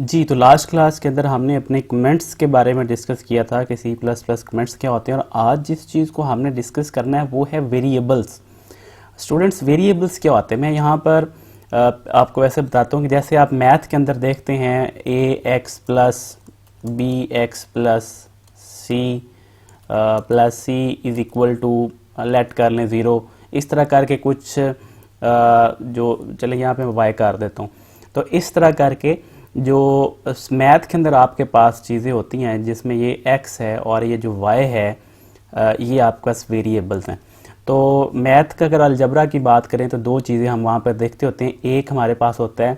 जी, तो last class के अंदर हमने अपने कमेंट्स के बारे में डिस्कस किया था कि सी प्लस प्लस कमेंट्स क्या होते हैं, और आज जिस चीज़ को हमने डिस्कस करना है वो है वेरिएबल्स। स्टूडेंट्स, वेरिएबल्स क्या होते हैं? मैं यहाँ पर आपको ऐसे बताता हूँ कि जैसे आप मैथ के अंदर देखते हैं a x plus b x plus c is equal to let कर लें 0, इस तरह करके कुछ जो चले यहाँ पे मैं वाई कर देता हूँ। तो इस तरह करके जो मैथ के अंदर आपके पास चीज़ें होती हैं जिसमें ये x है और ये जो y है, ये आपके पास वेरिएबल्स हैं। तो मैथ का अगर अलजबरा की बात करें तो दो चीज़ें हम वहाँ पर देखते होते हैं। एक हमारे पास होता है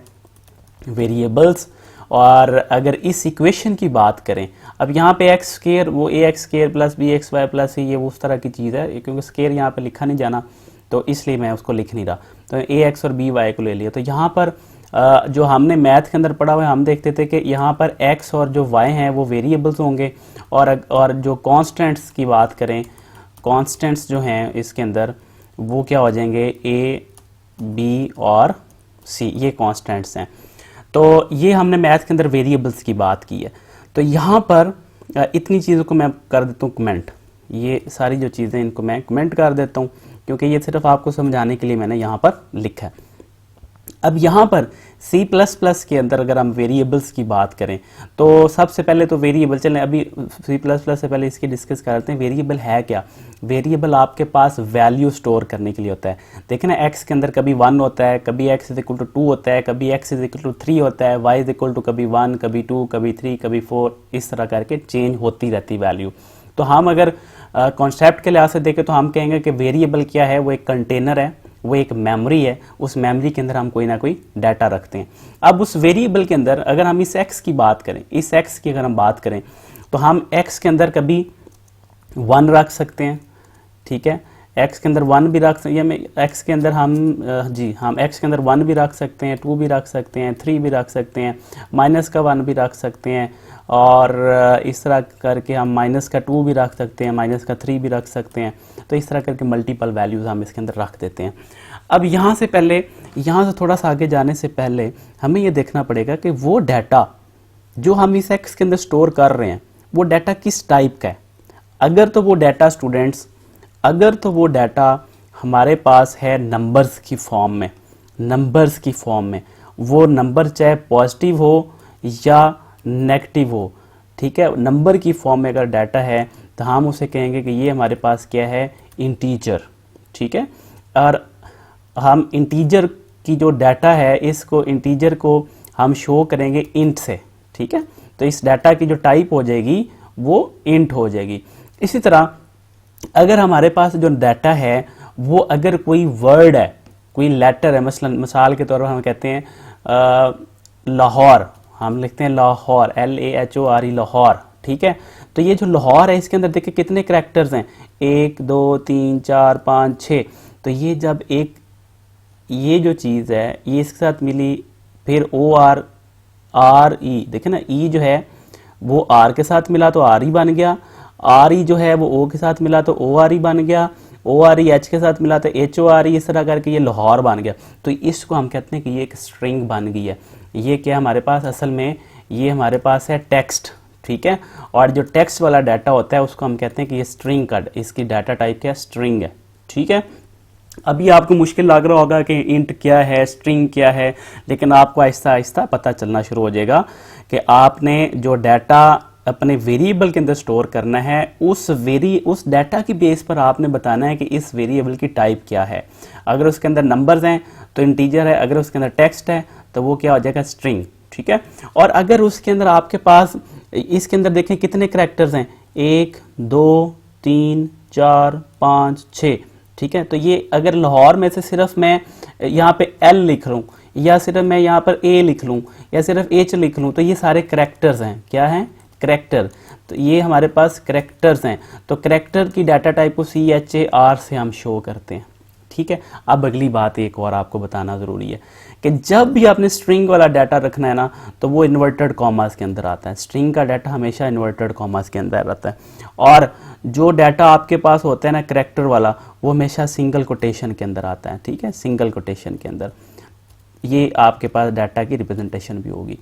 वेरिएबल्स, और अगर इस इक्वेशन की बात करें, अब यहाँ पे एक्स स्केयर वो a x square plus b x y plus c, ये उस तरह की चीज़ है, क्योंकि स्केयर यहाँ पे लिखा नहीं जाना तो इसलिए मैं उसको लिख नहीं रहा। तो ए एक्स और बी वाई को ले लिया। तो यहाँ पर जो हमने मैथ के अंदर पढ़ा हुआ है, हम देखते थे कि यहाँ पर x और जो y हैं वो वेरिएबल्स होंगे, और जो कांस्टेंट्स की बात करें, कांस्टेंट्स जो हैं इसके अंदर वो क्या हो जाएंगे, a b और c, ये कांस्टेंट्स हैं। तो ये हमने मैथ के अंदर वेरिएबल्स की बात की है। तो यहाँ पर इतनी चीज़ों को मैं कर देता हूँ कमेंट, ये सारी जो चीज़ें इनको मैं कमेंट कर देता हूँ, क्योंकि ये सिर्फ आपको समझाने के लिए मैंने यहाँ पर लिखा है। अब यहाँ पर C++ के अंदर अगर हम वेरिएबल्स की बात करें तो सबसे पहले तो वेरिएबल, चलें अभी C++ से पहले इसकी डिस्कस करते हैं। वेरिएबल है क्या? वेरिएबल आपके पास वैल्यू स्टोर करने के लिए होता है। देखें ना, x के अंदर कभी 1 होता है, कभी x इज इक्वल टू 2 होता है, कभी x इज इक्वल टू 3 होता है, y इज इक्वल टू कभी 1, कभी 2, कभी 3, कभी 4, इस तरह करके चेंज होती रहती वैल्यू। तो हम अगर कॉन्सेप्ट के लिहाज से देखें तो हम कहेंगे कि वेरिएबल क्या है, वो एक कंटेनर है, वो एक मेमोरी है, उस मेमोरी के अंदर हम कोई ना कोई डाटा रखते हैं। अब उस वेरिएबल के अंदर अगर हम इस x की बात करें, इस x की अगर हम बात करें तो हम x के अंदर कभी 1 रख सकते हैं, ठीक है, x के अंदर 1 भी रख सकते हैं, x के अंदर हम x के अंदर 1 भी रख सकते हैं, 2 भी रख सकते हैं, 3 भी रख सकते हैं, माइनस का 1 भी रख सकते हैं, और इस तरह करके हम माइनस का 2 भी रख सकते हैं, माइनस का 3 भी रख सकते हैं। तो इस तरह करके मल्टीपल वैल्यूज़ हम इसके अंदर रख देते हैं। अब यहाँ से थोड़ा सा आगे जाने से पहले हमें ये देखना पड़ेगा कि वो डाटा जो हम इस x के अंदर स्टोर कर रहे हैं वो डाटा किस टाइप का है। अगर तो वो डाटा स्टूडेंट्स, अगर तो वो डाटा हमारे पास है नंबर्स की फॉर्म में, नंबर्स की फॉर्म में, वो नंबर चाहे पॉजिटिव हो या नेगेटिव हो, ठीक है, नंबर की फॉर्म में अगर डाटा है तो हम उसे कहेंगे कि ये हमारे पास क्या है, इंटीजर, ठीक है। और हम इंटीजर की जो डाटा है, इसको इंटीजर को हम शो करेंगे इंट से, ठीक है। तो इस डाटा की जो टाइप हो जाएगी वो इंट हो जाएगी। इसी तरह अगर हमारे पास जो डाटा है वो अगर कोई वर्ड है, कोई लेटर है, मसलन मिसाल के तौर पर हम कहते हैं लाहौर, हम लिखते हैं लाहौर, LAHORE, लाहौर, ठीक है। तो ये जो लाहौर है इसके अंदर देखिए कितने करैक्टर्स हैं, 1 2 3 4 5 6। तो ये जब एक ये जो चीज़ है ये इसके साथ मिली, फिर ORE, देखे ना, ई जो है वो R के साथ मिला तो RE बन गया, RE जो है वो O के साथ मिला तो ORE बन गया, ORE H के साथ मिला तो HORE, इस तरह करके ये लाहौर बन गया। तो इसको हम कहते हैं कि ये एक स्ट्रिंग बन गई है। ये क्या हमारे पास, असल में ये हमारे पास है टेक्स्ट, ठीक है। और जो टेक्स्ट वाला डाटा होता है उसको हम कहते हैं कि ये स्ट्रिंग का, इसकी डाटा टाइप क्या, स्ट्रिंग है, ठीक है। अभी आपको मुश्किल लग रहा होगा कि इंट क्या है, स्ट्रिंग क्या है, लेकिन आपको आहिस्ता आहिस्ता पता चलना शुरू हो जाएगा कि आपने जो डाटा अपने वेरिएबल के अंदर स्टोर करना है, उस डाटा की बेस पर आपने बताना है कि इस वेरिएबल की टाइप क्या है। अगर उसके अंदर नंबर्स हैं तो इंटीजर है, अगर उसके अंदर टेक्स्ट है तो वो क्या हो जाएगा, स्ट्रिंग, ठीक है। और अगर उसके अंदर आपके पास, इसके अंदर देखें कितने करैक्टर्स हैं, 1 2 3 4 5 6, ठीक है। तो ये अगर लाहौर में से सिर्फ मैं यहाँ पे L लिख लूँ, या सिर्फ मैं यहाँ पर A लिख लूँ, या सिर्फ H लिख लूँ, तो ये सारे करैक्टर्स हैं, क्या हैं, करैक्टर। तो ये हमारे पास करैक्टर्स हैं। तो करैक्टर की डाटा टाइप को CHAR से हम शो करते हैं, ठीक है। अब अगली बात एक और आपको बताना ज़रूरी है कि जब भी आपने स्ट्रिंग वाला डाटा रखना है ना तो वो इन्वर्टेड कॉमास के अंदर आता है। स्ट्रिंग का डाटा हमेशा इन्वर्टेड कॉमास के अंदर रहता है, और जो डाटा आपके पास होता है ना करैक्टर वाला, वो हमेशा सिंगल कोटेशन के अंदर आता है, ठीक है, सिंगल कोटेशन के अंदर। ये आपके पास डाटा की रिप्रेजेंटेशन भी होगी।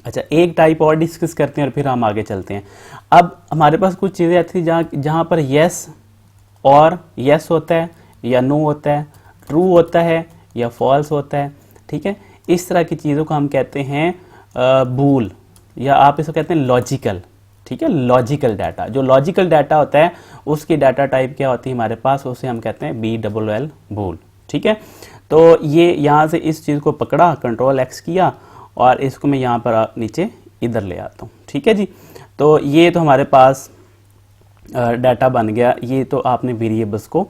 अच्छा, एक टाइप और डिस्कस करते हैं और फिर हम आगे चलते हैं। अब हमारे पास कुछ चीज़ें ऐसी जहाँ पर यस और यस होता है या नो होता है, ट्रू होता है या फॉल्स होता है, ठीक है। इस तरह की चीज़ों को हम कहते हैं बूल, या आप इसको कहते हैं लॉजिकल, ठीक है। लॉजिकल डाटा, जो लॉजिकल डाटा होता है उसकी डाटा टाइप क्या होती है हमारे पास, उसे हम कहते हैं BLL बूल, ठीक है। तो ये यहाँ से इस चीज़ को पकड़ा, कंट्रोल X किया और इसको मैं यहाँ पर नीचे इधर ले आता हूँ, ठीक है जी। तो ये तो हमारे पास डाटा बन गया। ये तो आपने वेरिएबल्स को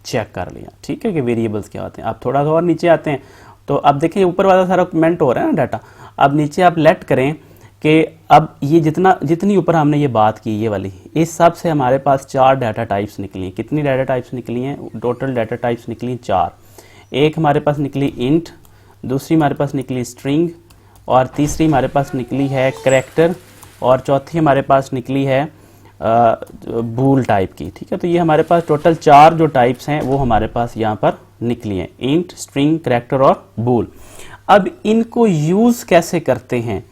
चेक कर लिया, ठीक है, कि वेरिएबल्स क्या होते हैं। आप थोड़ा सा और नीचे आते हैं तो अब देखिए ऊपर वाला सारा कमेंट हो रहा है ना डाटा। अब नीचे आप लेट करें कि अब ये जितनी ऊपर हमने ये बात की ये वाली, इस सब से हमारे पास 4 डाटा टाइप्स निकली हैं। कितनी डाटा टाइप्स निकली हैं? टोटल डाटा टाइप्स निकली 4। एक हमारे पास निकली इंट, दूसरी हमारे पास निकली स्ट्रिंग, और तीसरी हमारे पास निकली है करैक्टर, और चौथी हमारे पास निकली है बूल टाइप की, ठीक है। तो ये हमारे पास टोटल 4 जो टाइप्स हैं वो हमारे पास यहाँ पर निकली हैं, इंट, स्ट्रिंग, करैक्टर और बूल। अब इनको यूज़ कैसे करते हैं?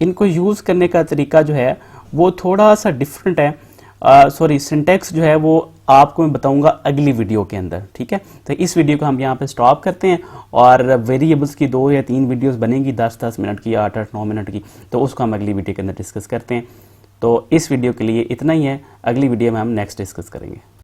इनको यूज़ करने का तरीका जो है वो थोड़ा सा डिफरेंट है। सॉरी, सिंटैक्स जो है वो आपको मैं बताऊंगा अगली वीडियो के अंदर, ठीक है। तो इस वीडियो को हम यहाँ पे स्टॉप करते हैं और वेरिएबल्स की 2 या 3 वीडियोस बनेंगी 10-10 मिनट की, 8-8, 9 मिनट की, तो उसको हम अगली वीडियो के अंदर डिस्कस करते हैं। तो इस वीडियो के लिए इतना ही है, अगली वीडियो में हम नेक्स्ट डिस्कस करेंगे।